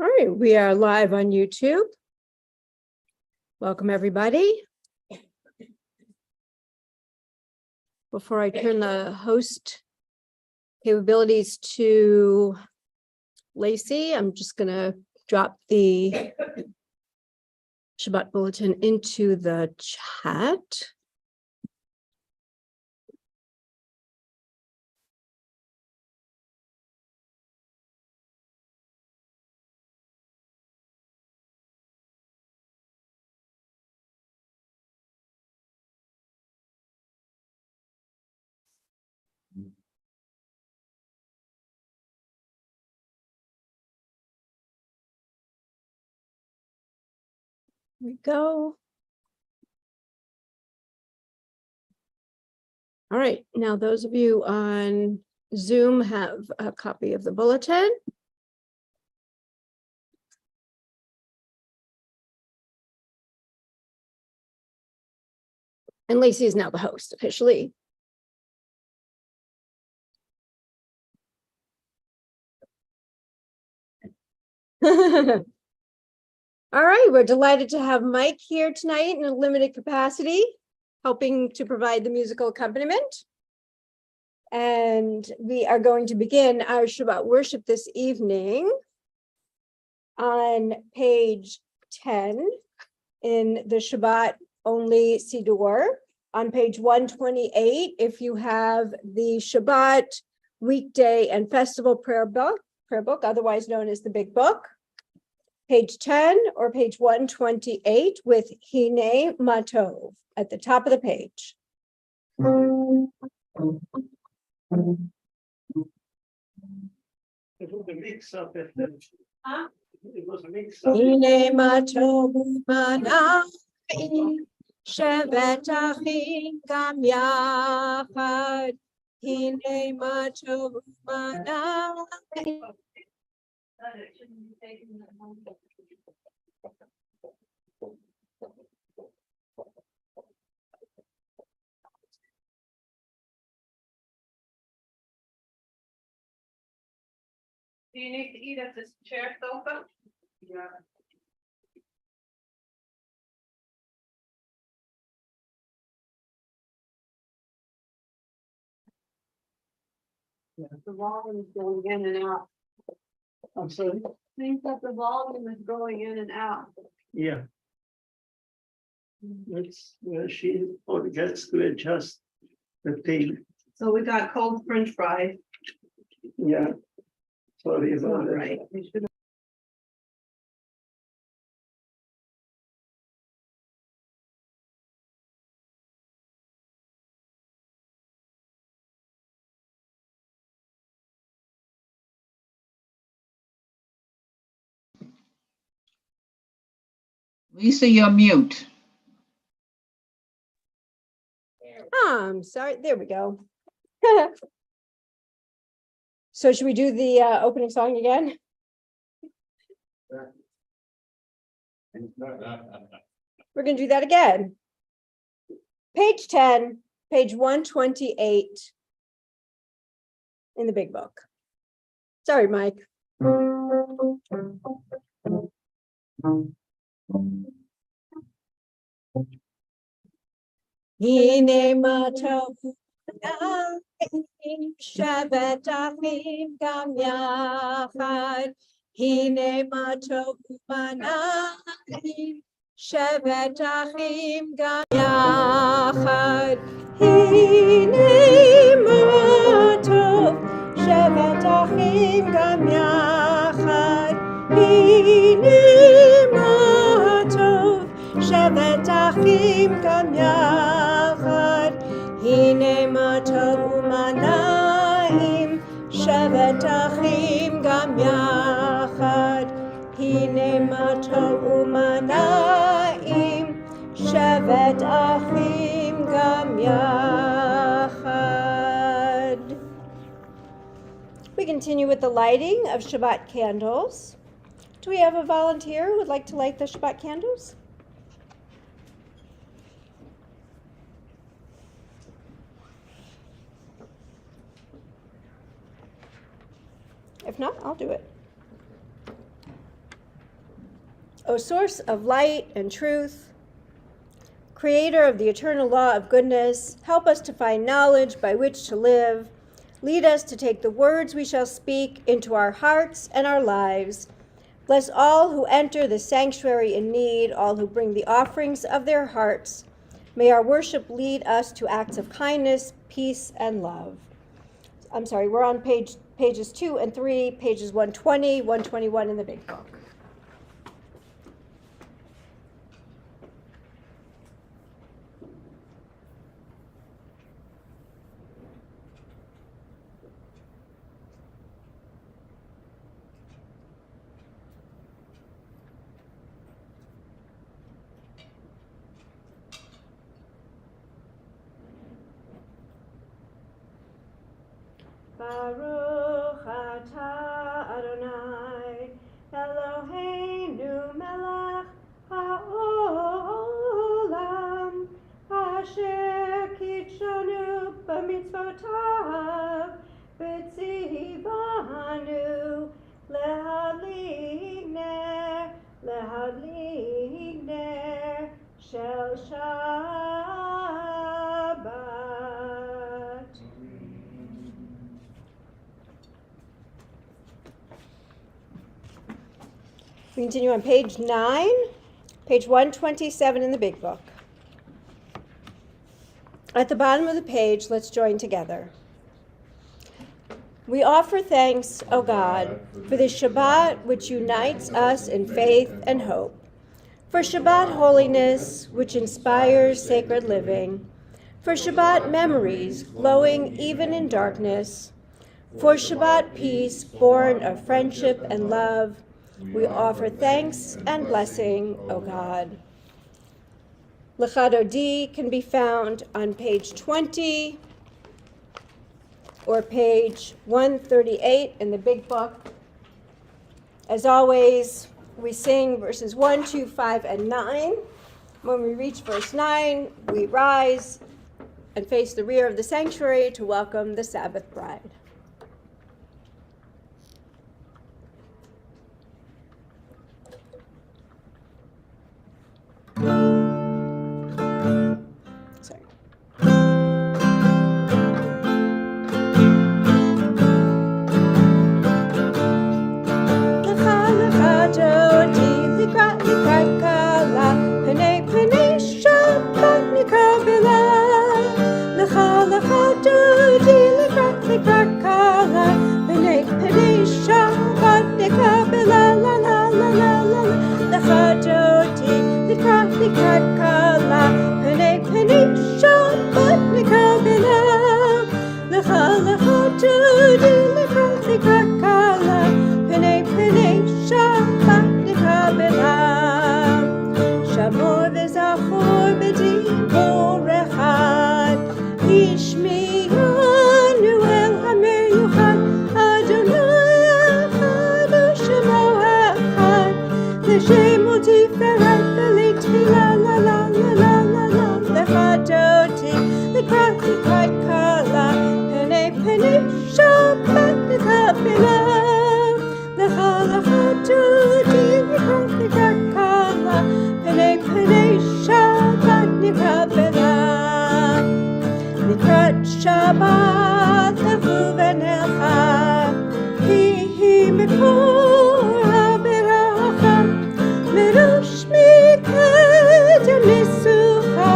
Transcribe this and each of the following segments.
All right, we are live on YouTube. Welcome, everybody. Before I turn the host capabilities to Lacey, I'm just going to drop the Shabbat bulletin into the chat. Here we go. All right, now those of you on Zoom have a copy of the bulletin. And Lacey is now the host officially. All right, we're delighted to have Mike here tonight in a limited capacity, helping to provide the musical accompaniment. And we are going to begin our Shabbat worship this evening on page 10 in the Shabbat only Siddur. On page 128, if you have the Shabbat weekday and festival prayer book, otherwise known as the Big Book, page 10 or page 128 with Hine Matov at the top of the page. It was a mix-up. It was a mix-up. Hine Matov Manai Shevet Achim Gam Yachad. Hine Matov Manai. Do you need to eat at this chair sofa? Yeah. The volume is going in and out. I'm sorry. Seems that the volume is going in and out. Yeah. That's where she gets to adjust the thing. So we got cold French fries. Yeah. Sorry about that. Right. We should. Lisa, you're mute. Sorry, there we go. So should we do the opening song again? We're going to do that again. Page 10, page 128 in the Big Book. Sorry, Mike. Hine matov Shevet Achim Gam Yachad. Hine matov Manai Shevet Achim Gam Yachad. Hine matov Shevet Achim Gam Yachad. Hine matov Shevet Achim Gam Yachad. Hine matov u'manaim Shevet Achim Gam Yachad. Hine matov u'manaim Shevet Achim Gam Yachad. We continue with the lighting of Shabbat candles. Do we have a volunteer who would like to light the Shabbat candles? If not, I'll do it. O source of light and truth, creator of the eternal law of goodness, help us to find knowledge by which to live. Lead us to take the words we shall speak into our hearts and our lives. Bless all who enter the sanctuary in need, all who bring the offerings of their hearts. May our worship lead us to acts of kindness, peace, and love. I'm sorry, we're on pages 2 and 3, pages 120, 121 in the big book. Baruch atah Adonai, Eloheinu melech haolam, asher kitshanu b'mitzvotav, v'tzivanu lehadlik ner shel Shabbat. We continue on page 9, page 127 in the big book. At the bottom of the page, let's join together. We offer thanks, O God, for this Shabbat which unites us in faith and hope, for Shabbat holiness which inspires sacred living, for Shabbat memories glowing even in darkness, for Shabbat peace born of friendship and love. We offer thanks and blessing, O God. L'chadodi can be found on page 20 or page 138 in the big book. As always, we sing verses 1, 2, 5, and 9. When we reach verse 9, we rise and face the rear of the sanctuary to welcome the Sabbath bride. Sorry. Shabbat lechuvenelcha, hi mekor haberacha, merush miked misucha,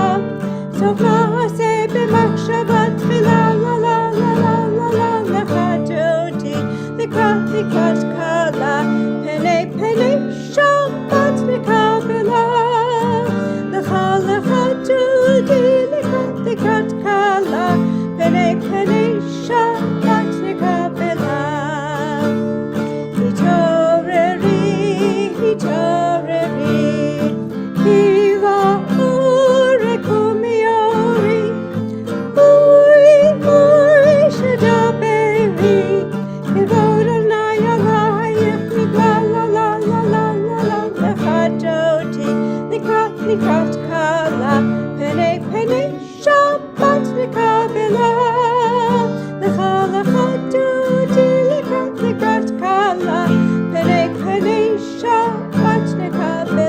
sof ma'aseh b'machshavat tchila la la la la la la lechadoti, likrat kala, penei Shabbat mekabela, lecha lechadoti, likrat kala, penei Shabbat nekabela. Hitoreri, hiva oreku miori, ui shadaberi, kivod Adonai alayich, la la la la la la la, lechadoti, likrat kala, penei Shabbat nekabela. Likrat kala, penei Shabbat nekabela.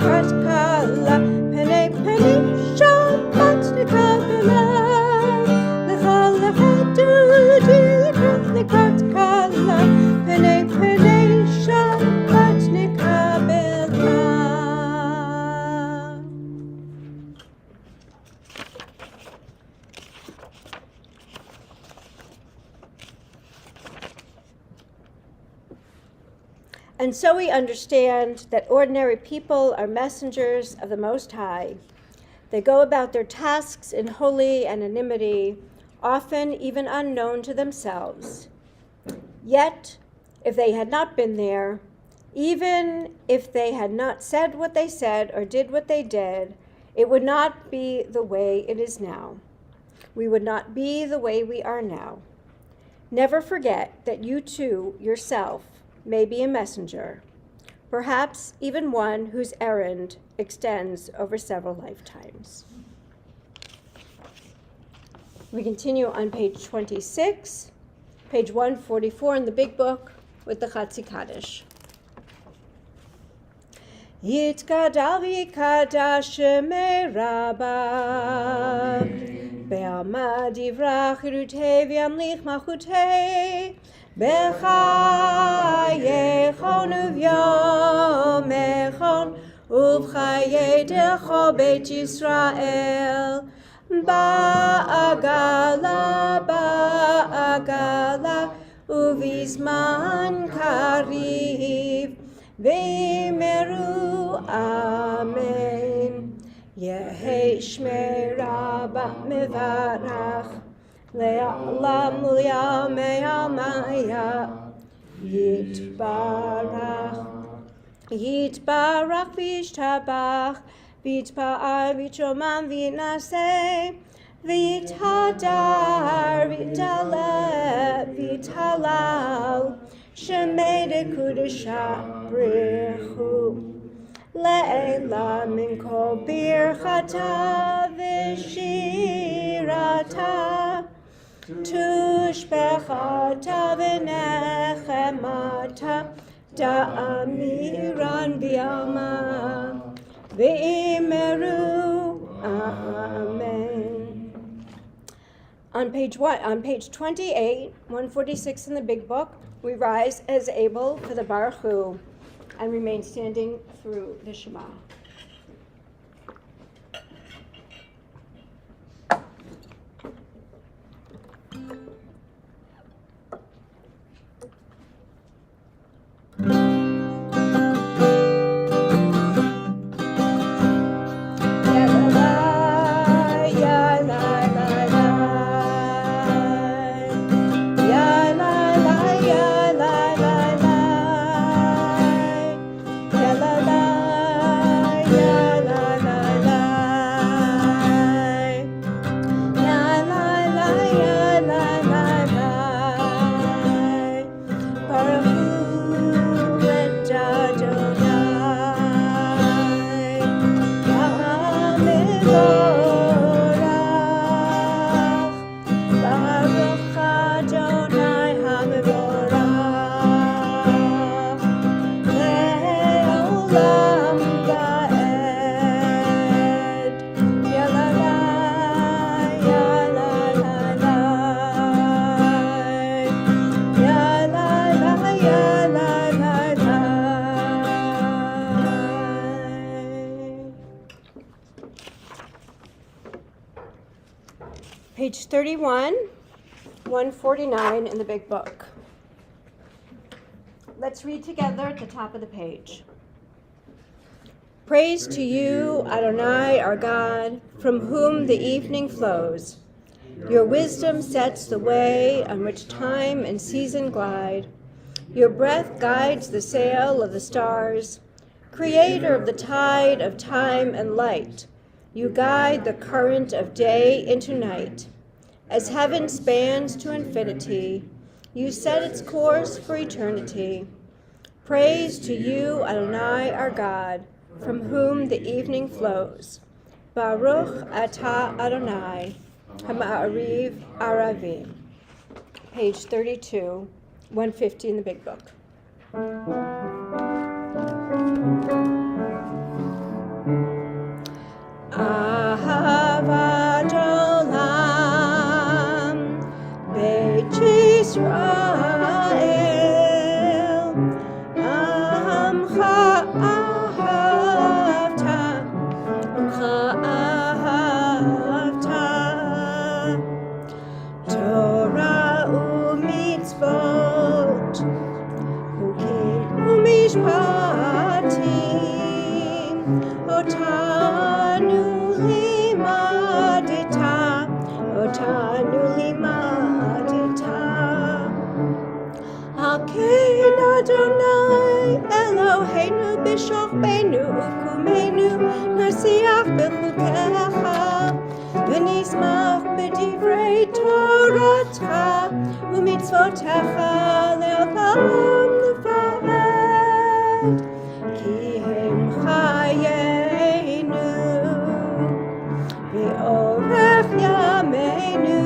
לקראת קלה, פני פני שבת נקבלה. לך לך דודי לקראת קלה, פני פני שבת נקבלה. And so we understand that ordinary people are messengers of the Most High. They go about their tasks in holy anonymity, often even unknown to themselves. Yet, if they had not been there, even if they had not said what they said or did what they did, it would not be the way it is now. We would not be the way we are now. Never forget that you too, yourself, may be a messenger, perhaps even one whose errand extends over several lifetimes. We continue on page 26, page 144 in the big book with the Chatzi Kaddish. Yitkadal v'yikadash shemei Rabbav, be'amad yivrach yirutei v'yamlich malchutei, b'chayechon uvyomechon, ub'chayedecho beit Yisrael, ba'agala, uvizman kariv, v'yimeru amen. Yehei shmei Rabba mevarach, le'olam u'yamei amaya, yitbarach, yitbarach v'yishtabach, v'yitpa'ar v'yitshomam v'yitnaseh, v'yithadar v'yitaleh v'yitalal, shemei dekudesha brichu, le'ela min kol birchata v'shirata, tushbechata v'nechemata, da'amiran b'yama, v'imeru amen. On page 28, 146 in the big book, we rise as able for the Baruch Hu and remain standing through the Shema. Page 31, 149 in the big book. Let's read together at the top of the page. Praise to you, Adonai, our God, from whom the evening flows. Your wisdom sets the way on which time and season glide. Your breath guides the sail of the stars. Creator of the tide of time and light, you guide the current of day into night. As heaven spans to infinity, you set its course for eternity. Praise to you, Adonai, our God, from whom the evening flows. Baruch atah Adonai, Hama'ariv Aravim. Page 32, 150 in the big book. נמשוך בינו וקומנו, נשיח בחוקיך, ונשמח בדברי תורתך, ומצוותיך לעולם נפאר. כי הם חיינו, ואורך ימינו,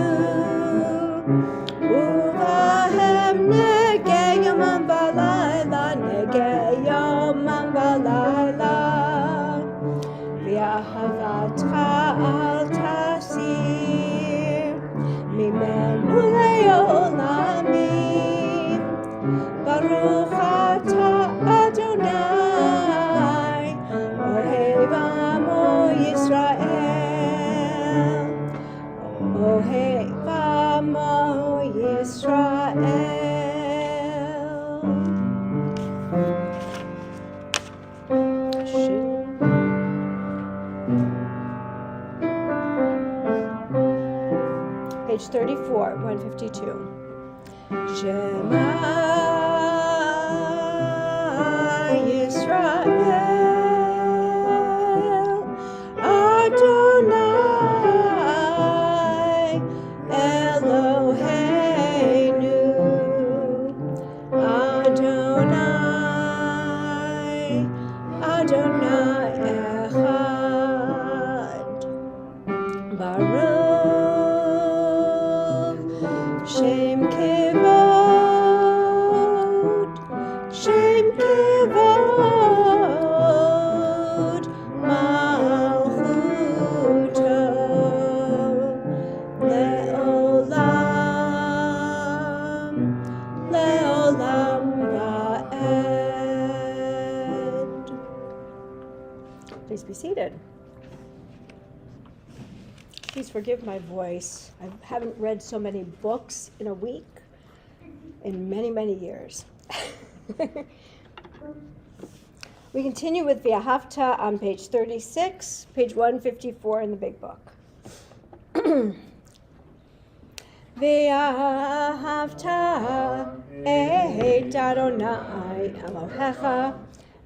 ובהם נגע יומם ולילה, נגע יומם ולילה, ואהבתך אל תסיר ממנו לעולמים. ברוך אתה אדוני, אוהב עמו ישראל, אוהב עמו ישראל. Page 34, 152. Shema Yisrael, Adonai Eloheinu, Adonai, Adonai Echad. Baruch Shem Kevod, Shem Kevod Malchuto Le'olam, Le'olam Va'ed. Please be seated. Please forgive my voice. I haven't read so many books in a week in many, many years. We continue with V'ahavta on page 36, page 154 in the big book. V'ahavta et Adonai Elohecha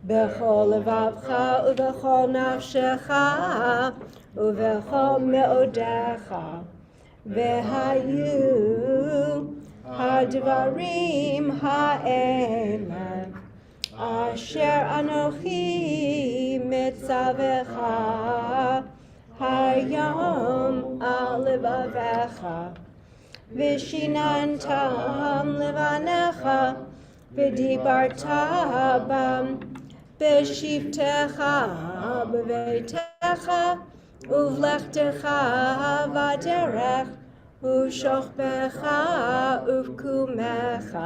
b'chol levavcha u'b'chol nafshecha ובכל מאודיך, והיו הדברים האלה אשר אנוכי מצווך היום על לבביך, ושיננתם לבניך, ודיברת בם בשבתך בביתך, ובלכתך בדרך, ושוכבך ובקומך,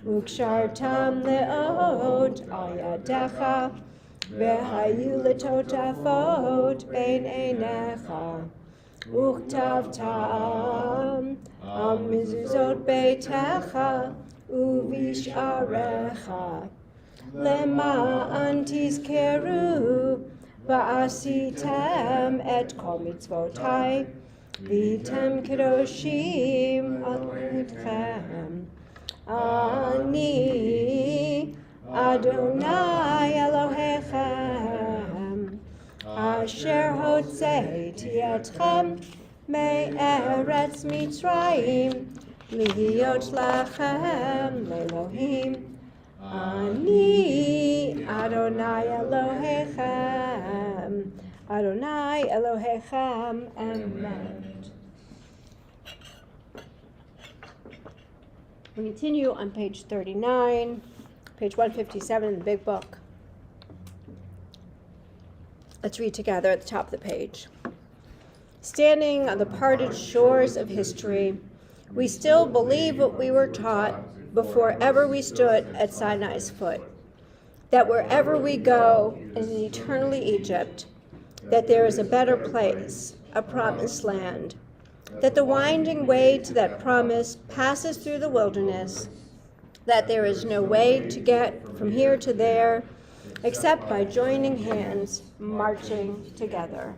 וקשרתם לאות על ידיך, והיו לטוטפות בין עיניך, וכתבתם על מזוזות ביתך ובשעריך, למען תזכרו ועשיתם את כל מצוותי, והייתם קדושים על מותכם. אני אדוני אלוהיכם, אשר הוצאתי אתכם מארץ מצרים, להיות לכם לאלוהים. אני אדוני אלוהיכם, אדוני אלוהיכם אמת. We continue on page 39, page 157 in the big book. Let's read together at the top of the page. Standing on the parted shores of history, we still believe what we were taught before ever we stood at Sinai's foot, that wherever we go in eternally Egypt, that there is a better place, a promised land, that the winding way to that promise passes through the wilderness, that there is no way to get from here to there except by joining hands, marching together.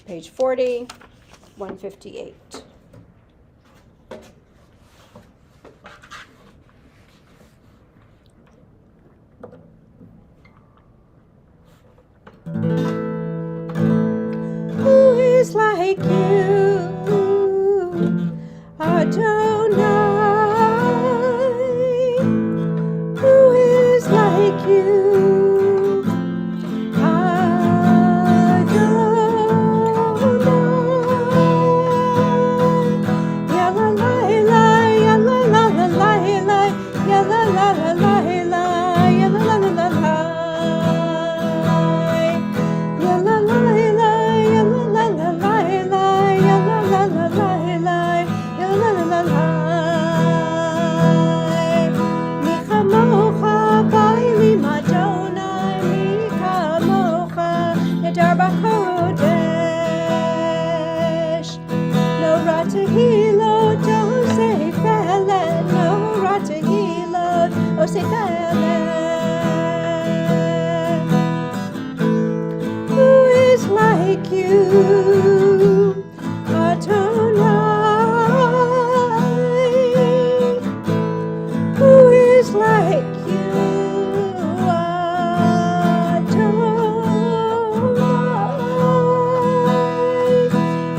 Page 40, 158. Who is like you, Adonai? Who is like you, Adonai?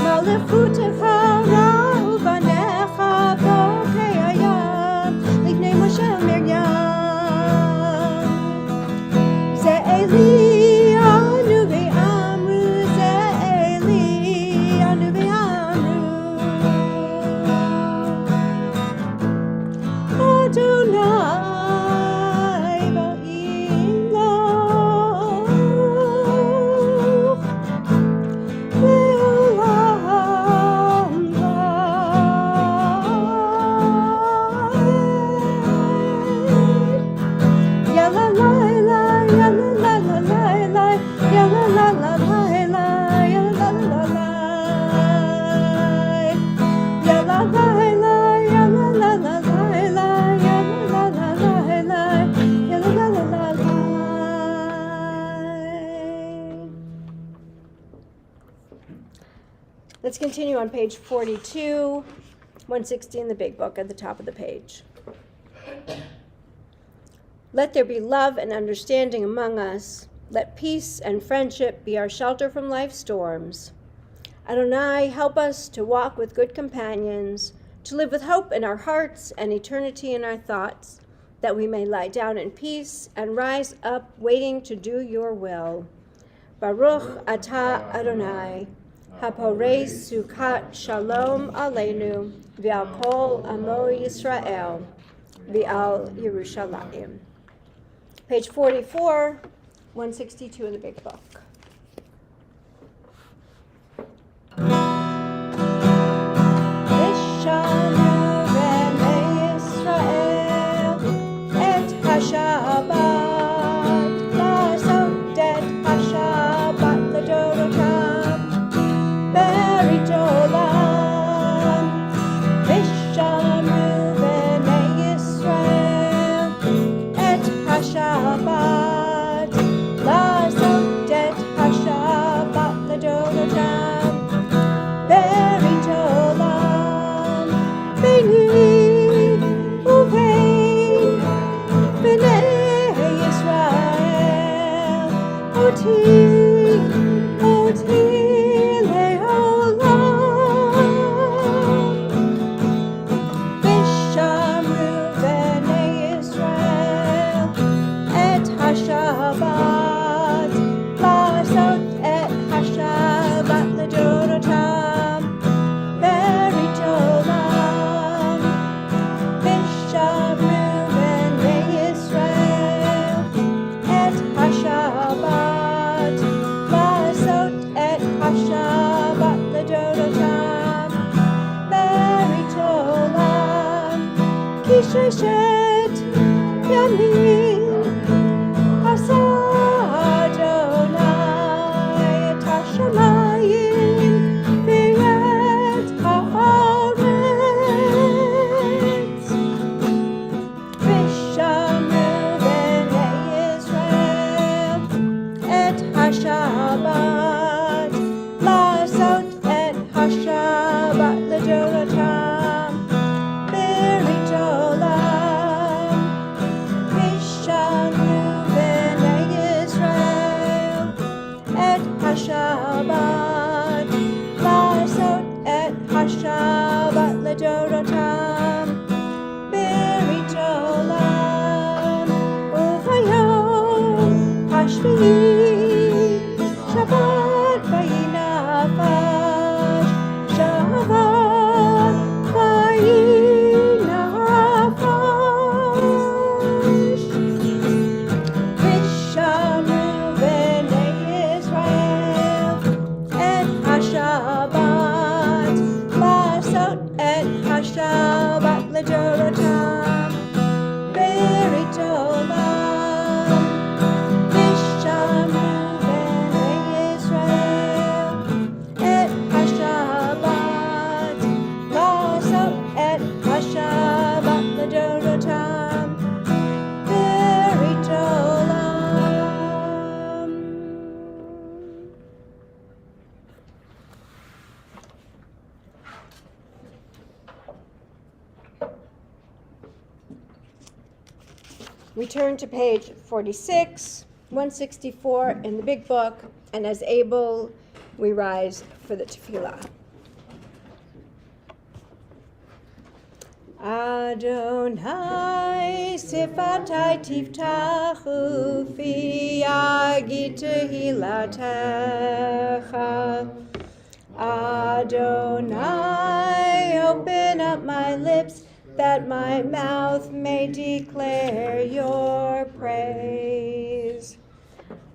Malefutecha ra'u banecha bokei hayam, lifnei Moshe Miriam. Ze Eli anu ve'amru, ze Eli anu ve'amru. Adonai ba'ilach le'olam va'ed. Ya la la la, ya la la la la la, ya la la la la la, ya la la la la. Ya la la la, ya la la la la la, ya la la la la la, ya la la la la la. Let's continue on page 42, 160 in the big book at the top of the page. Let there be love and understanding among us. Let peace and friendship be our shelter from life's storms. Adonai, help us to walk with good companions, to live with hope in our hearts and eternity in our thoughts, that we may lie down in peace and rise up waiting to do your will. Baruch atah Adonai, haporei sukat shalom aleinu, v'al kol amo Yisrael, v'al Yerushalayim. Page 44, 162 in the big book. V'shamu b'nei Yisrael et hashabat, la'asot et hashabat l'dorotam, berit olam. V'shamu b'nei Yisrael et hashabat, la'asot et hashabat l'dorotam, berit olam. Beini uvein b'nei Yisrael, oti le'olam. V'shamru b'nei Yisrael et hashabat, la'asot et hashabat l'dorotam, berit olam. V'shamru b'nei Yisrael et hashabat, la'asot et hashabat l'dorotam, berit olam. Ki sheshet yamin asa Adonai et hashamayim v'et haaretz. V'shamru b'nei Yisrael et hashabat, la'asot et hashabat l'dorotam, berit olam. We turn to page 46, 164 in the big book, and as able, we rise for the tefillah. Adonai sifatai tiftachu fi yagi tehilatecha. Adonai, open up my lips that my mouth may declare your praise.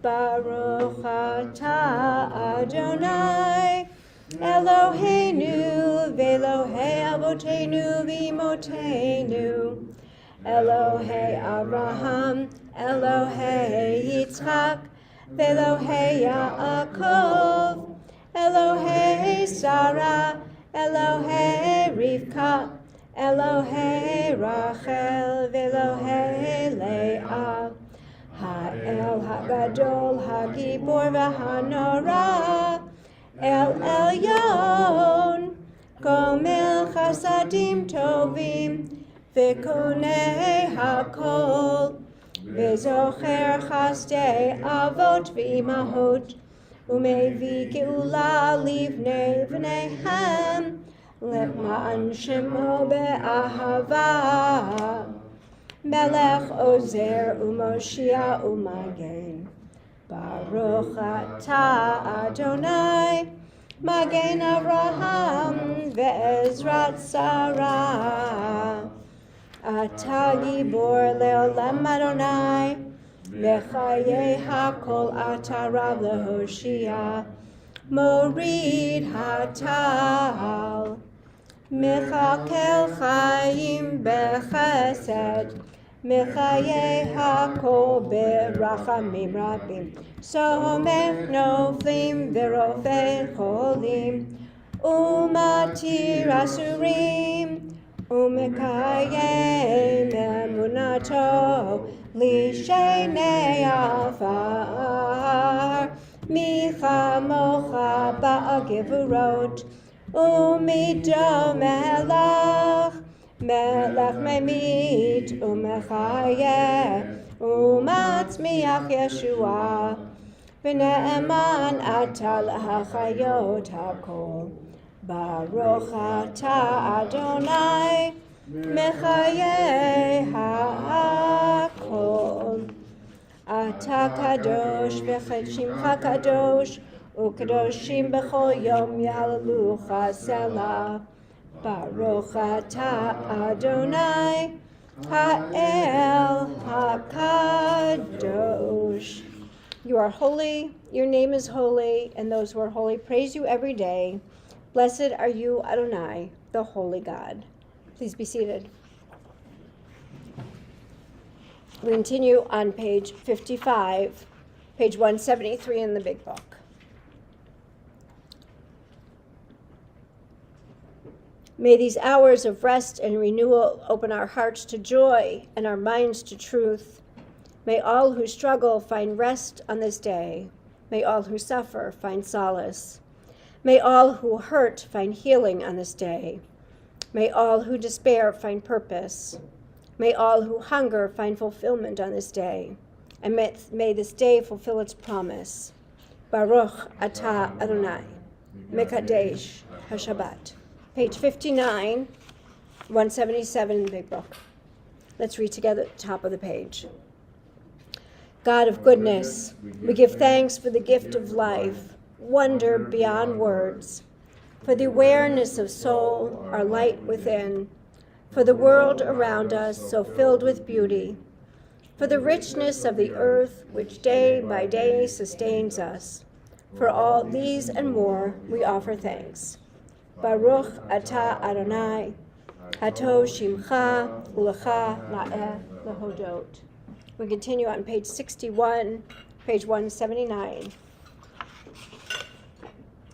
Baruch atah Adonai, Eloheinu v'Elohei avotenu v'imotenu, Elohei Abraham, Elohei Yitzchak, v'Elohei Yaakov, Elohei Sarah, Elohei Rivka, Elohei Rachel, v'Elohei Leah, Ha'el Hagadol, Hagibor v'Hanora, El Elyon, Gomel Chasadim Tovim, V'Konei Hakol, V'Zocher Chasdei Avot V'Imahot, Umevi Geula Livnei V'Nehem, Lema'an Shemo Be'ahava, Melech Ozer Umoshia Umagen. Baruch atah Adonai, Magen Avraham ve'ezrat Sarah. Atah gibor le'olam Adonai, v'chayei hakol atah Rav lehoshia. Morid hatal, mechakel chayim bechesed, Mechayei hakol berachamim rabim, somech noflim v'rofei cholim, umatir asurim, umekayem emunato lishenei afar, michamocha ba'agevurot, umidom elach, Melech memit umechayeh umatzmiach Yeshua v'ne'eman ata l'hachayot hakol Baruch atah Adonai mechayeh ha'akol Ata kadosh v'chet shimcha kadosh u'kadoshim b'chol yom ya'alelucha selah Baruch atah Adonai Ha'el HaKadosh. You are holy, your name is holy, and those who are holy praise you every day. Blessed are you, Adonai, the holy God. Please be seated. We continue on page 55, page 173 in the big book. May these hours of rest and renewal open our hearts to joy and our minds to truth. May all who struggle find rest on this day. May all who suffer find solace. May all who hurt find healing on this day. May all who despair find purpose. May all who hunger find fulfillment on this day. And may this day fulfill its promise. Baruch atah Adonai, Mekadesh HaShabbat. Page 59, 177 in the big book. Let's read together at the top of the page. God of goodness, we give thanks for the gift of life, wonder beyond words, for the awareness of soul, our light within, for the world around us so filled with beauty, for the richness of the earth which day by day sustains us. For all these and more we offer thanks. Baruch atah Adonai, Hato Shimcha Ulecha Na'eh Lehodot. We continue on page 61, page 179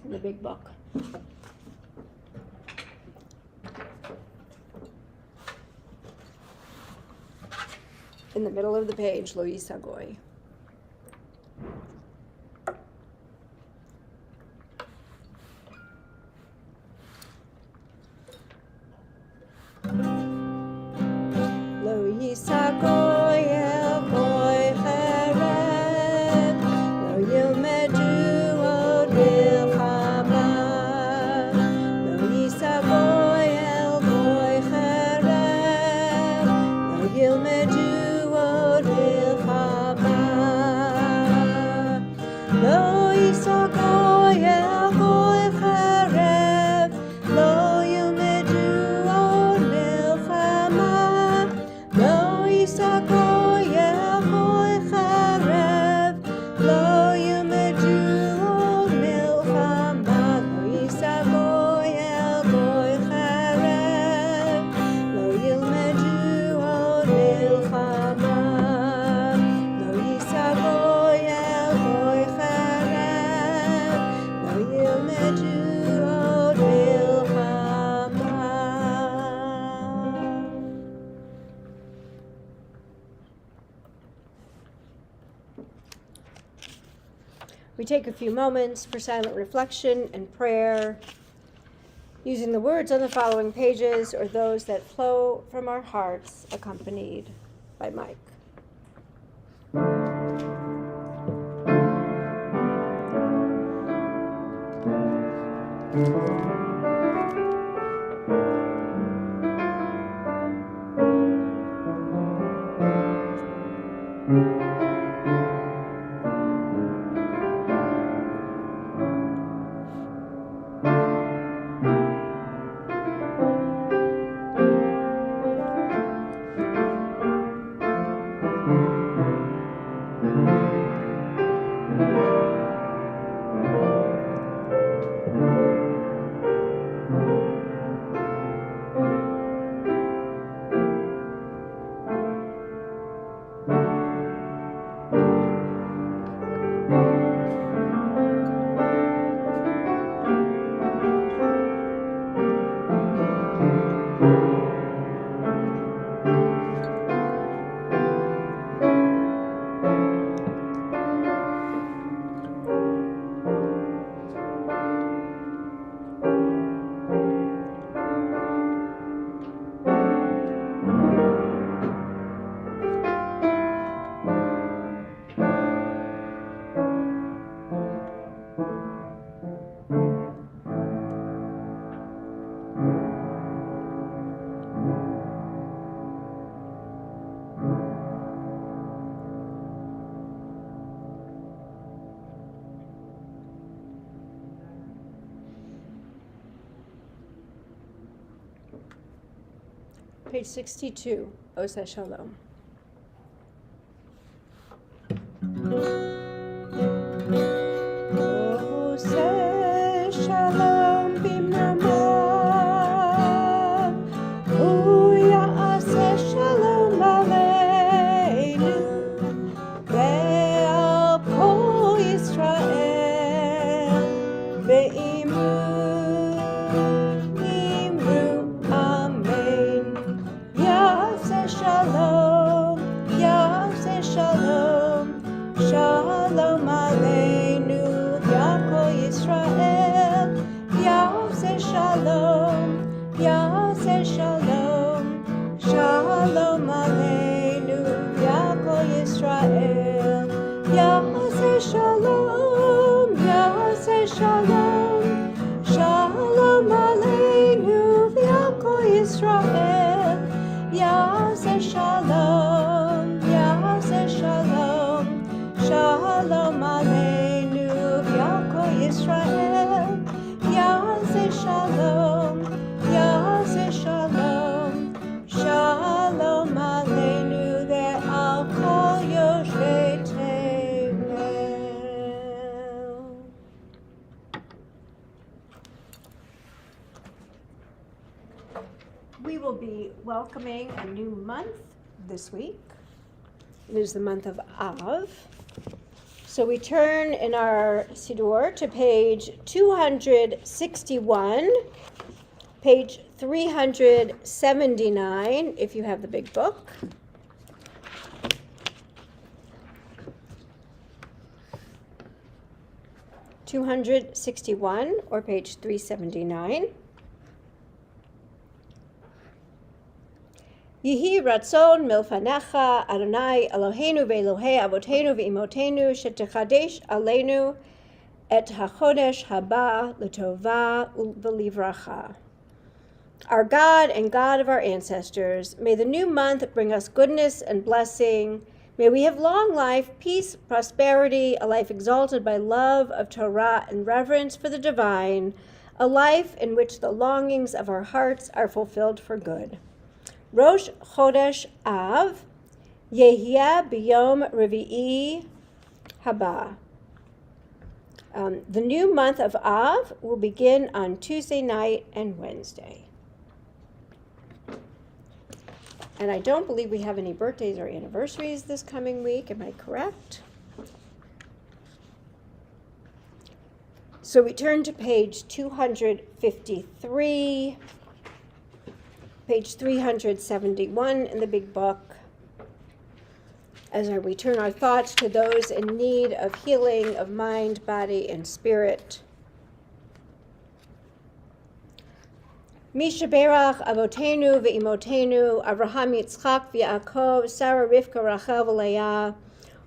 in the big book. In the middle of the page, Lois Agoy. Lo yisagoy el We take a few moments for silent reflection and prayer, using the words on the following pages or those that flow from our hearts, accompanied by Mike. Page 62, Oseh Shalom. Oseh Shalom b'mamav, u'ya'aseh shalom aleinu, ve'al kol Yisrael, ve'imru amen. Ya'aseh shalom, Ya'aseh shalom, shalom aleinu, Ya'kol Yisrael. Ya'aseh shalom, Ya'aseh shalom, shalom aleinu, Ya'kol Yisrael. Ya'aseh shalom, Ya'aseh shalom, shalom aleinu, Ya'kol Yisrael. Ya'aseh shalom, Ya'aseh shalom, shalom aleinu, Ya'kol Yisrael. Ya'aseh shalom, Ya'aseh shalom, shalom aleinu, ve'al kol yoshvei tevel. We will be welcoming a new month this week. It is the month of Av. So we turn in our Siddur to page 261, page 379, if you have the big book. (261) or page 379. Yehi ratzon milfanecha Adonai Eloheinu ve'Elohei Avotenu ve'imotenu shetechadesh aleinu et hachodesh haba l'tova u'livracha. Our God and God of our ancestors, may the new month bring us goodness and blessing. May we have long life, peace, prosperity, a life exalted by love of Torah and reverence for the divine, a life in which the longings of our hearts are fulfilled for good. Rosh Chodesh Av, Yehia B'Yom Revi'i Haba. The new month of Av will begin on Tuesday night and Wednesday. And I don't believe we have any birthdays or anniversaries this coming week. Am I correct? So we turn to page 253, page 371 in the big book. as we turn our thoughts to those in need of healing of mind, body, and spirit. Misha Berach Avotenu ve'imotenu Avraham Yitzchak v'Yaakov Sarah Rivka Rachel v'Leah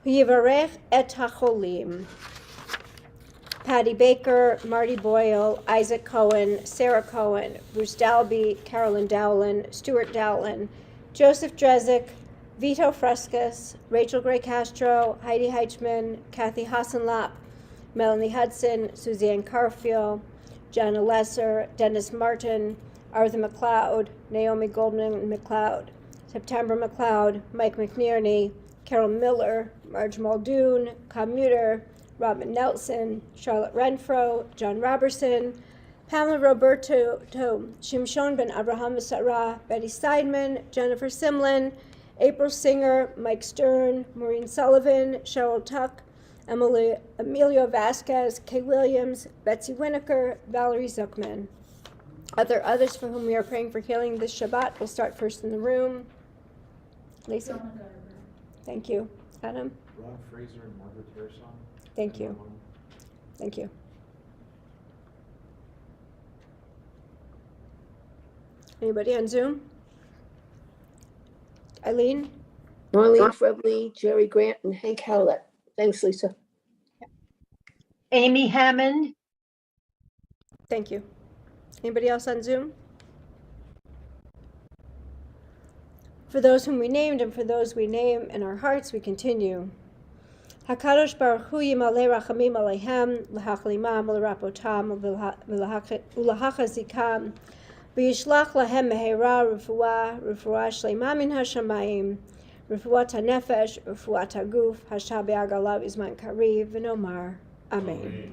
Yivarech et hacholim. Patty Baker, Marty Boyle, Isaac Cohen, Sarah Cohen, Bruce Dalby, Carolyn Dowlin, Stuart Dowlin, Joseph Drezick, Vito Frescas, Rachel Gray Castro, Heidi Heichman, Kathy Hassenlap, Melanie Hudson, Suzanne Carfield, Jana Lesser, Dennis Martin, Arthur McLeod, Naomi Goldman McLeod, September McLeod, Mike McNerney, Carol Miller, Marge Muldoon, Commuter, Robin Nelson, Charlotte Renfro, John Robertson, Pamela Roberto, Shimshon Ben Abraham Sarah, Betty Seidman, Jennifer Simlin, April Singer, Mike Stern, Maureen Sullivan, Cheryl Tuck, Emilio Vasquez, Kay Williams, Betsy Winokur, Valerie Zuckman. Others for whom we are praying for healing this Shabbat. We'll start first in the room. Lisa? Thank you. Adam? Ron Fraser and Margaret Harrison. Thank you. Thank you. Anybody on Zoom? Eileen? Marlene Frevely, Jerry Grant, and Hank Howlett. Thanks, Lisa. Amy Hammond. Thank you. Anybody else on Zoom? For those whom we named and for those we name in our hearts, we continue. HaKadosh Baruch Hu Yimalei Rachamim Aleihem, L'Hachlimam, L'Rapotam, L'Hachazikam, V'yishlach Lahem Mehera Refuah Shlema Min HaShamayim, Refuat HaNefesh, Refuat HaGuf, Hasha Be'agalav Izman Kariv, V'nomar. Amen.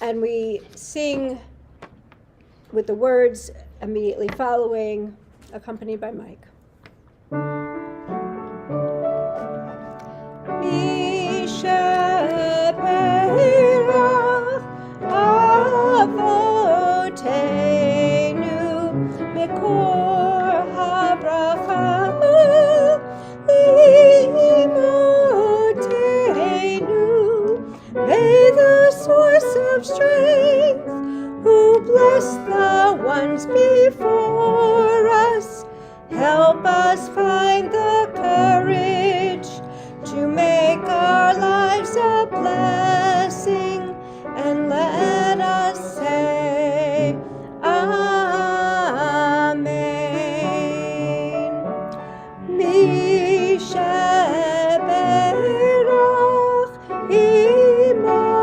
And we sing with the words immediately following, accompanied by Mike. May the source of strength, who bless the ones before us, help us find the courage to make our lives a blessing, and let us say Amen. Mishaberach imotenu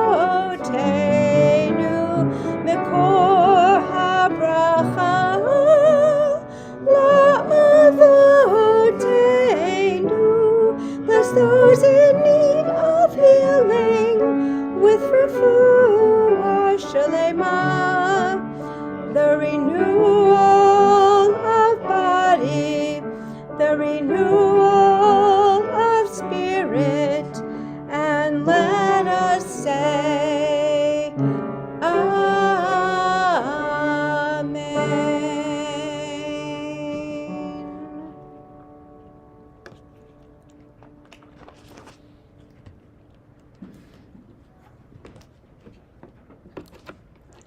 mekor habracha la'avotenu. Bless those in need of healing with refuah shalema, the renewal of body, the renewal of spirit, and let us say Amen.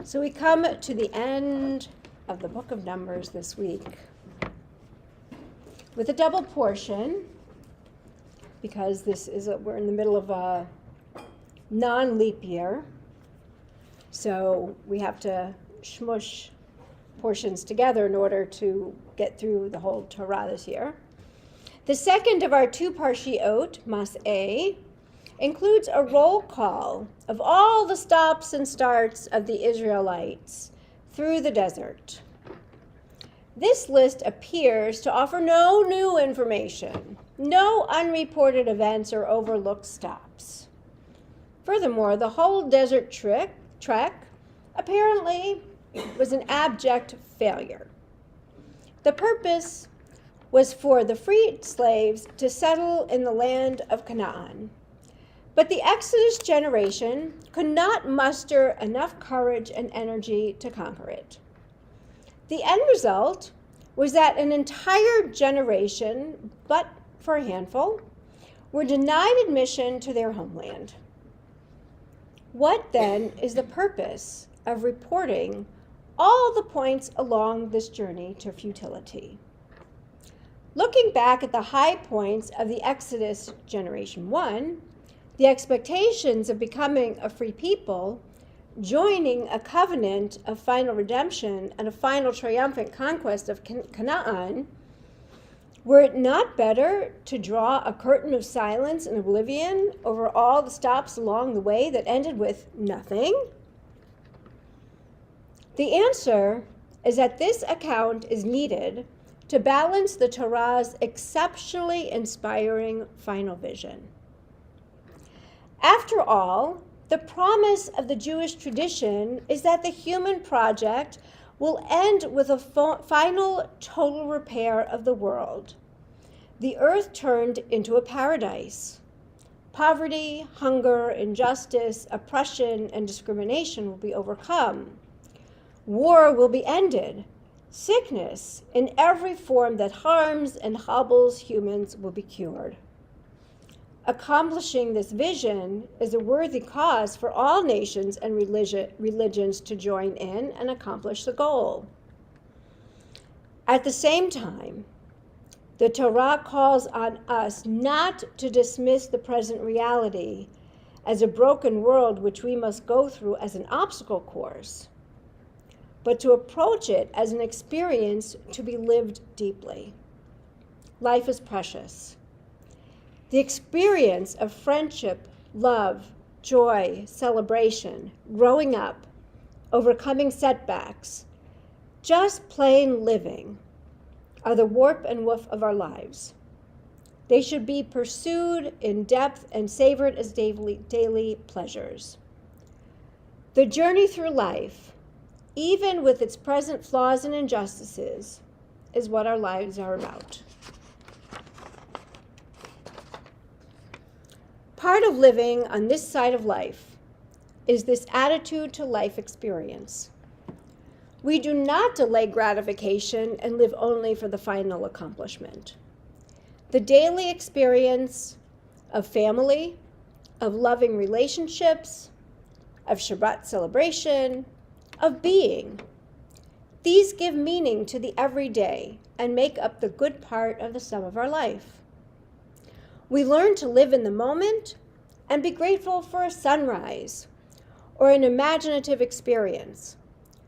So we come to the end of the book of Numbers this week with a double portion, because we're in the middle of a non-leap year, so we have to shmush portions together in order to get through the whole Torah this year. The second of our two parshiot, Mas'eh, includes a roll call of all the stops and starts of the Israelites through the desert. This list appears to offer no new information, no unreported events or overlooked stops. Furthermore, the whole desert trek apparently was an abject failure. The purpose was for the freed slaves to settle in the land of Canaan. But the Exodus generation could not muster enough courage and energy to conquer it. The end result was that an entire generation, but for a handful, were denied admission to their homeland. What then is the purpose of reporting all the points along this journey to futility? Looking back at the high points of the Exodus Generation 1, the expectations of becoming a free people, joining a covenant of final redemption and a final triumphant conquest of Canaan, were it not better to draw a curtain of silence and oblivion over all the stops along the way that ended with nothing? The answer is that this account is needed to balance the Torah's exceptionally inspiring final vision. After all, the promise of the Jewish tradition is that the human project will end with a final total repair of the world. The earth turned into a paradise. Poverty, hunger, injustice, oppression, and discrimination will be overcome. War will be ended. Sickness in every form that harms and hobbles humans will be cured. Accomplishing this vision is a worthy cause for all nations and religions to join in and accomplish the goal. At the same time, the Torah calls on us not to dismiss the present reality as a broken world which we must go through as an obstacle course, but to approach it as an experience to be lived deeply. Life is precious. The experience of friendship, love, joy, celebration, growing up, overcoming setbacks, just plain living, are the warp and woof of our lives. They should be pursued in depth and savored as daily pleasures. The journey through life, even with its present flaws and injustices, is what our lives are about. Part of living on this side of life is this attitude to life experience. We do not delay gratification and live only for the final accomplishment. The daily experience of family, of loving relationships, of Shabbat celebration, of being. These give meaning to the everyday and make up the good part of the sum of our life. We learn to live in the moment and be grateful for a sunrise or an imaginative experience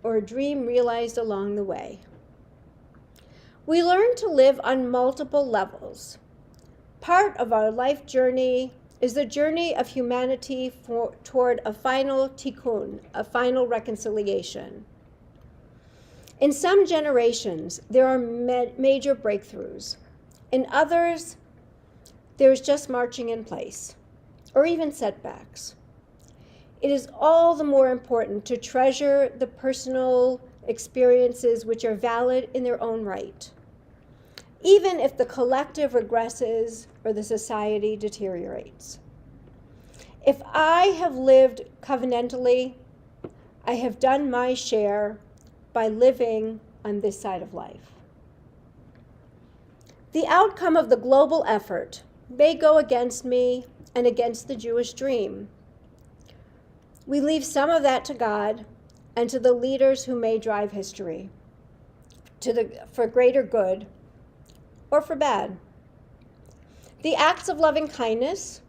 or a dream realized along the way. We learn to live on multiple levels. Part of our life journey is the journey of humanity toward a final tikkun, a final reconciliation. In some generations, there are major breakthroughs. In others, there's just marching in place, or even setbacks. It is all the more important to treasure the personal experiences which are valid in their own right, even if the collective regresses or the society deteriorates. If I have lived covenantally, I have done my share by living on this side of life. The outcome of the global effort may go against me and against the Jewish dream. We leave some of that to God and to the leaders who may drive history, for greater good or for bad. The acts of loving kindness,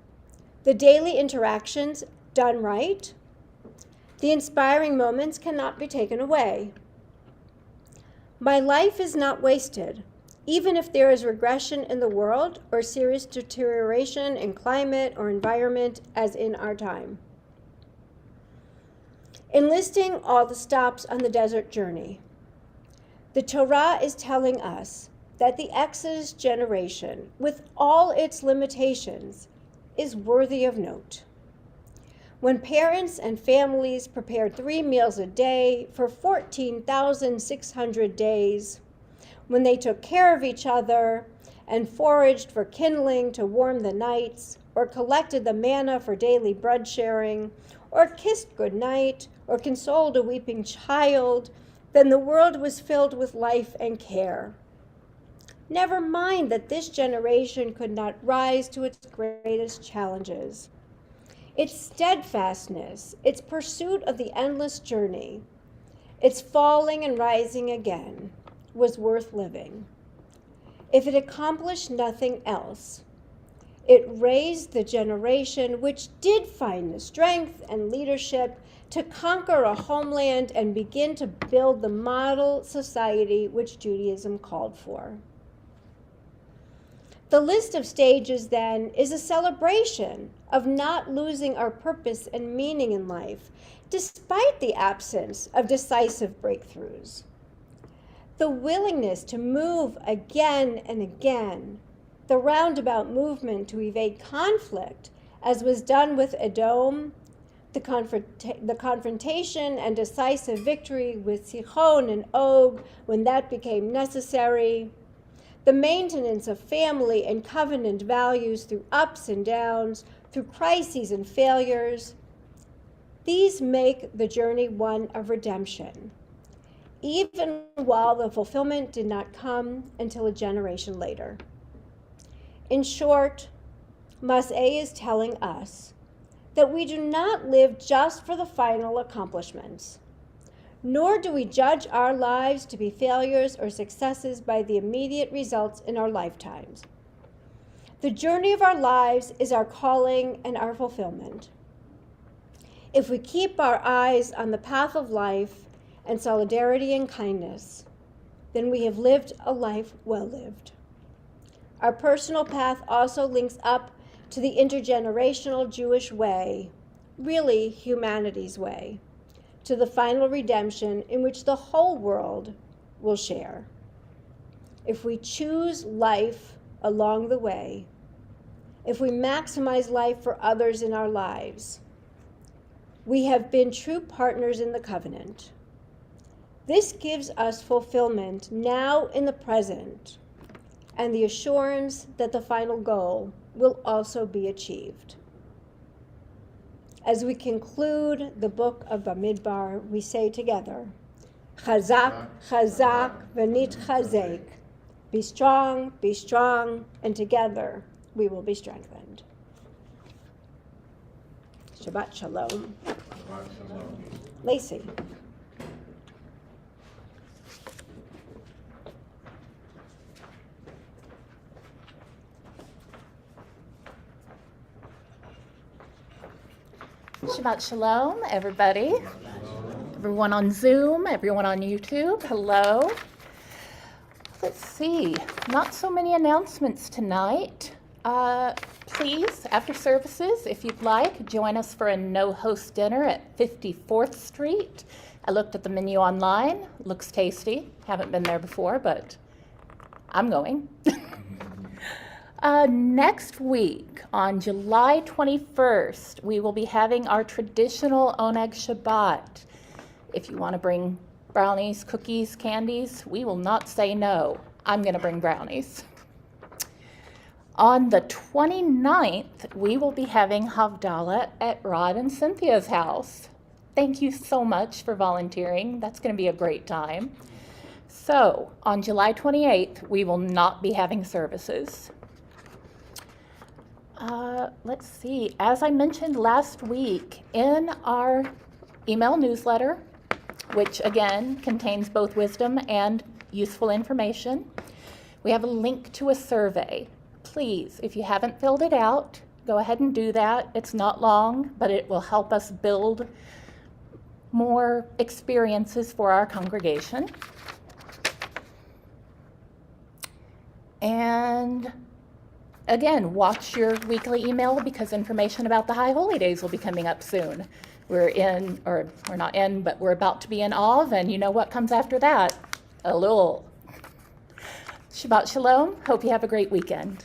the daily interactions done right, the inspiring moments cannot be taken away. My life is not wasted, even if there is regression in the world or serious deterioration in climate or environment as in our time. Enlisting all the stops on the desert journey, the Torah is telling us that the Exodus generation, with all its limitations, is worthy of note. When parents and families prepared 3 meals a day for 14,600 days, when they took care of each other and foraged for kindling to warm the nights, or collected the manna for daily bread sharing, or kissed goodnight, or consoled a weeping child, then the world was filled with life and care. Never mind that this generation could not rise to its greatest challenges. Its steadfastness, its pursuit of the endless journey, its falling and rising again, was worth living. If it accomplished nothing else, it raised the generation which did find the strength and leadership to conquer a homeland and begin to build the model society which Judaism called for. The list of stages, then, is a celebration of not losing our purpose and meaning in life, despite the absence of decisive breakthroughs. The willingness to move again and again, the roundabout movement to evade conflict, as was done with Edom, the confrontation and decisive victory with Sihon and Og when that became necessary, the maintenance of family and covenant values through ups and downs, through crises and failures. These make the journey one of redemption, even while the fulfillment did not come until a generation later. In short, Mas'eh is telling us that we do not live just for the final accomplishments, nor do we judge our lives to be failures or successes by the immediate results in our lifetimes. The journey of our lives is our calling and our fulfillment. If we keep our eyes on the path of life and solidarity and kindness, then we have lived a life well lived. Our personal path also links up to the intergenerational Jewish way, really humanity's way, to the final redemption in which the whole world will share. If we choose life along the way, if we maximize life for others in our lives, we have been true partners in the covenant. This gives us fulfillment now in the present and the assurance that the final goal will also be achieved. As we conclude the book of Bamidbar, we say together, Chazak, Chazak, v'nitchazek. Be strong, and together we will be strengthened. Shabbat Shalom. Lacey. Shabbat Shalom, everybody. Everyone on Zoom, everyone on YouTube, hello. Let's see, not so many announcements tonight. Please, after services, if you'd like, join us for a no-host dinner at 54th Street. I looked at the menu online, looks tasty. Haven't been there before, but I'm going. Next week, on July 21st, we will be having our traditional Oneg Shabbat. If you want to bring brownies, cookies, candies, we will not say no. I'm going to bring brownies. On the 29th, we will be having Havdalah at Rod and Cynthia's house. Thank you so much for volunteering. That's going to be a great time. So, on July 28th, we will not be having services. Let's see, as I mentioned last week, in our email newsletter, which again contains both wisdom and useful information, we have a link to a survey. Please, if you haven't filled it out, go ahead and do that. It's not long, but it will help us build more experiences for our congregation. And again, watch your weekly email because information about the High Holy Days will be coming up soon. We're not in, but we're about to be in Av, and you know what comes after that? Elul. Shabbat Shalom. Hope you have a great weekend.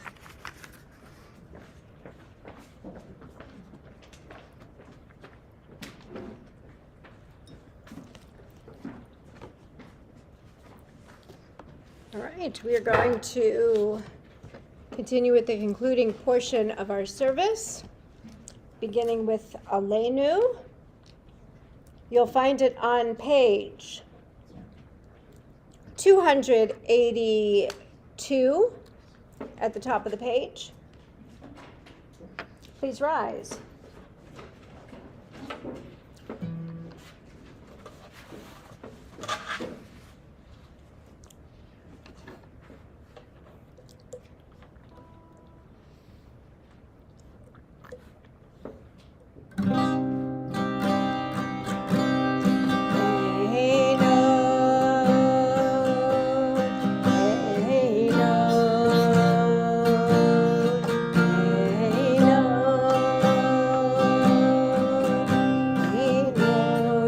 All right, we are going to continue with the concluding portion of our service, beginning with Aleinu. You'll find it on page 288 2 at the top of the page. Please rise.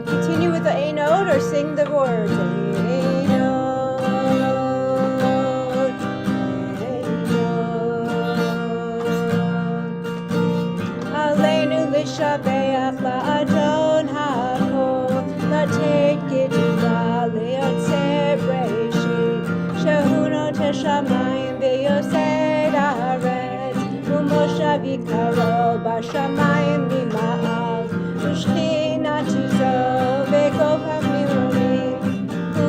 Continue with the A note or sing the words. A note, A note. Aleinu lishabeach la'adon ha'kol, la'tek gidula li'otzer b'reshit, shehu noteh shamayim v'yosed haaretz, u'moshav yikaro b'shamayim mima'av, u'shchinati zo v'kol ha'mironim, hu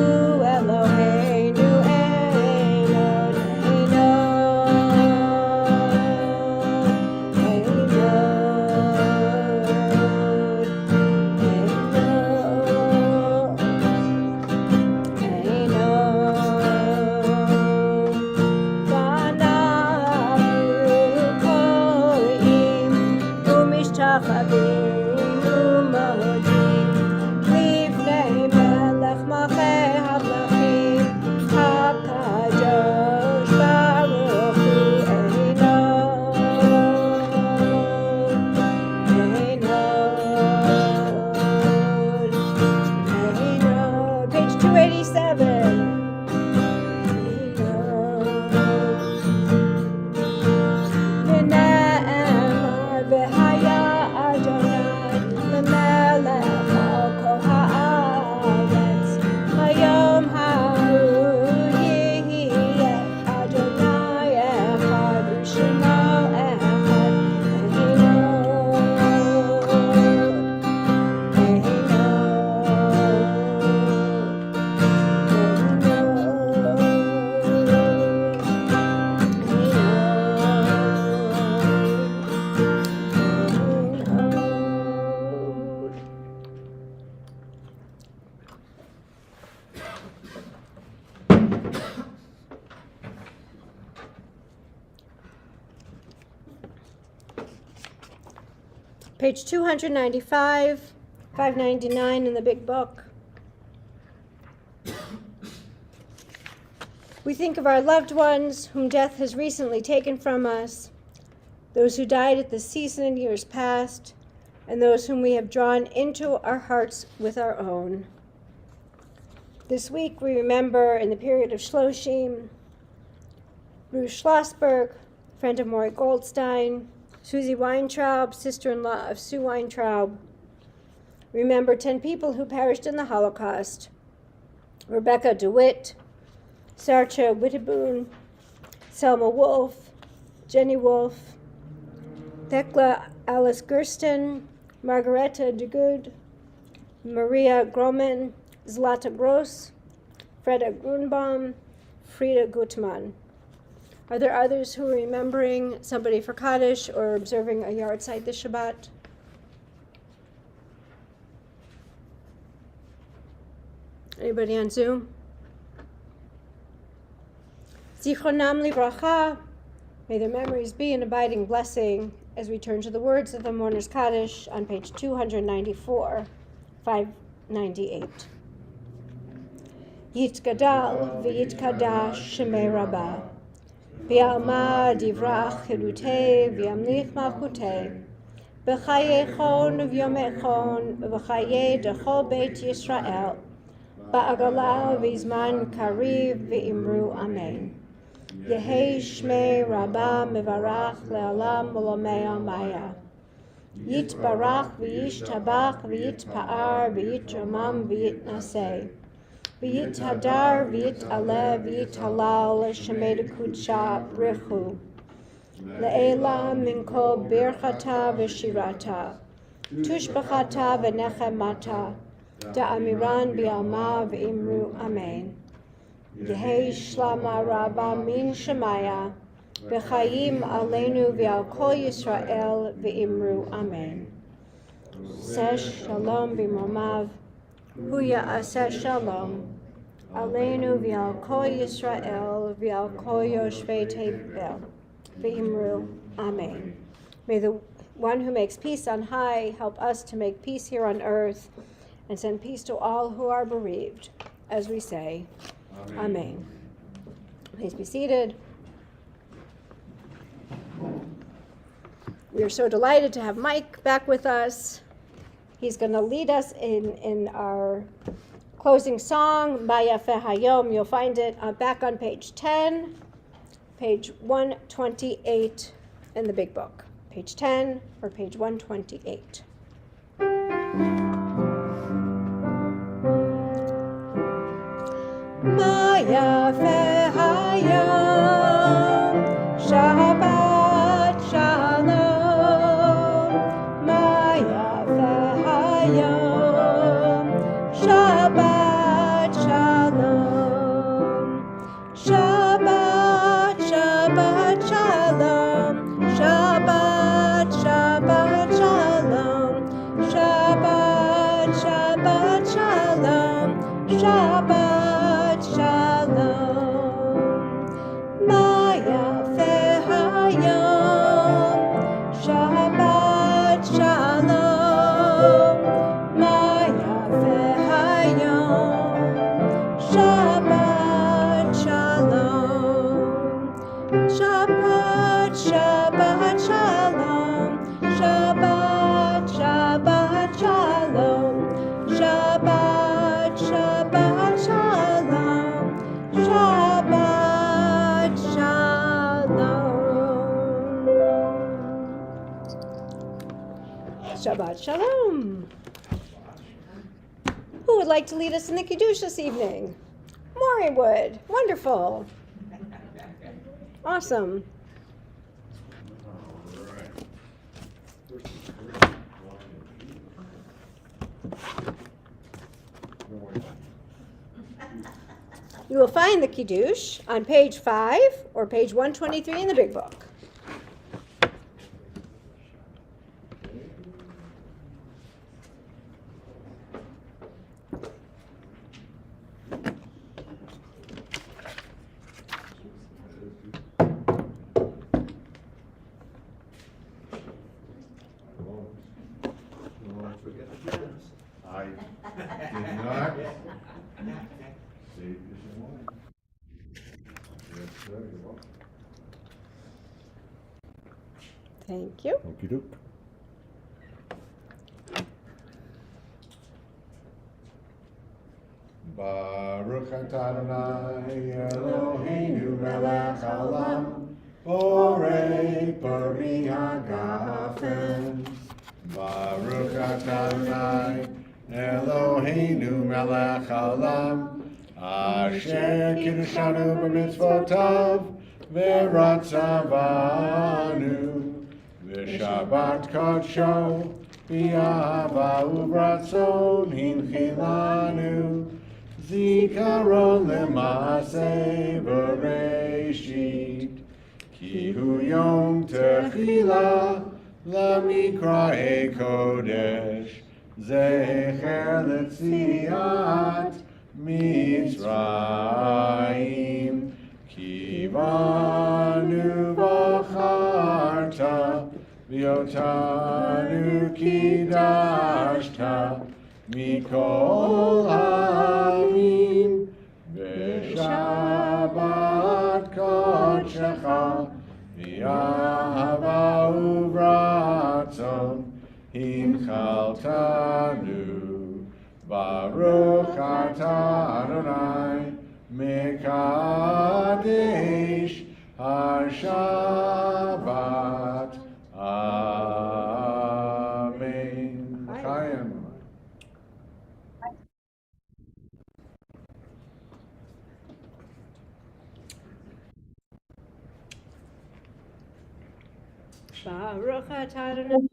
Eloheinu Elot, Page 287. ונאמר והיה אדוני למלך על כל הארץ, היום ההוא יהיה אדוני אחד ושמו אחד, Page 295, 599 in the big book. We think of our loved ones whom death has recently taken from us, those who died at the season in years past, and those whom we have drawn into our hearts with our own. This week we remember in the period of Shloshim, Ruth Schlossberg, friend of Maury Goldstein, Susie Weintraub, sister-in-law of Sue Weintraub. Remember 10 people who perished in the Holocaust: Rebecca DeWitt, Sarcha Witteboon, Selma Wolf, Jenny Wolf, Thekla Alice Gersten, Margareta DeGood, Maria Groman, Zlata Gross, Freda Grunbaum, Frida Gutmann. Are there others who are remembering somebody for Kaddish or observing a yard site this Shabbat? Anybody on Zoom? Zichronam livracha. May their memories be an abiding blessing as we turn to the words of the Mourner's Kaddish on page 294, 598. Yitgadal v'yitkadash shemei rabbah. V'yalma divrach chilutei v'yamlich malchutei. B'chayechon v'yomechon v'chayei dechol beit Yisrael. Ba'agala v'izman kariv v'imru amen. Yehei shmei rabbah mevarach le'olam v'lomei amaya. Yitbarach v'yishtabach v'yitpa'ar v'yitramam v'yitnasei. V'yithadar v'yit'aleh v'yithalal shemei kudsha brichu. Le'ela min kol birchata v'shirata. Tushbachata v'nechemata. Da'amiran bi'alma v'imru amen. Yehi Shlama Rabba Min Shemaya, V'chayim Aleinu V'al Kol Yisrael V'imru Amen. Sesh Shalom B'momav, Hu Ya'aseh Shalom, Aleinu V'al Kol Yisrael V'al Kol Yoshvei Tevel, V'imru Amen. May the one who makes peace on high help us to make peace here on earth and send peace to all who are bereaved, as we say, Amen. Please be seated. We are so delighted to have Mike back with us. He's going to lead us in our closing song, Maya Hayom. You'll find it back on page 10, page 128 in the big book. Page 10 or page 128. Maya Hayom, Shabbat Shalom. Maya Hayom, Shabbat Shalom. Shabbat, Shabbat Shalom. Shabbat, Shabbat Shalom. Shabbat, Shabbat Shalom. Shabbat Shalom. Maya Hayom. Shabbat Shalom. Maya Hayom. Shabbat Shalom. Shabbat, Shabbat Shalom. Shabbat, Shabbat Shalom. Shabbat, Shabbat Shalom. Shabbat Shalom. Shabbat Shalom. Who would like to lead us in the Kiddush this evening? Maury would. Wonderful. Awesome. You will find the Kiddush on page 5 or page 123 in the big book. I did not. Yes, sir, you're welcome. Thank you. Okey doke. Baruch atah Adonai Eloheinu melech haolam borei pari hagafen. Baruch atah Adonai Eloheinu melech haolam asher kiddushanu b'mitzvotav v'ratzavanu v'shabbat kodsho b'ahava u'b'ratzon hinchilanu zikaron l'maaseh b'reishit ki hu yom techila lamikra'e kodesh zecher l'tziat Mitzrayim ki banu v'charta v'yotanu kidashta mikol ha'amim v'shabbat kodshecha v'ahava u'vratzon hinchaltanu. Baruch atah Adonai mekadesh ha-shabbat. Amen. Chaim. Baruch atah Adonai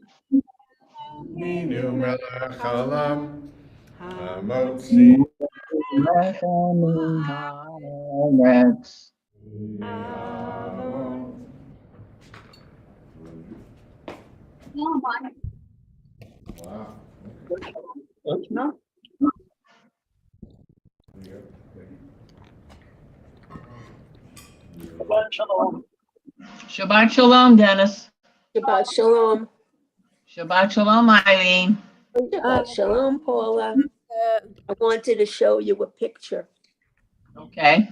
Minu melech haolam hamotzi Reckoning hearts. Wow. No? Shabbat shalom. Shabbat shalom, Dennis. Shabbat shalom. Shabbat shalom, Eileen. Shabbat shalom, Paula. I wanted to show you a picture. Okay.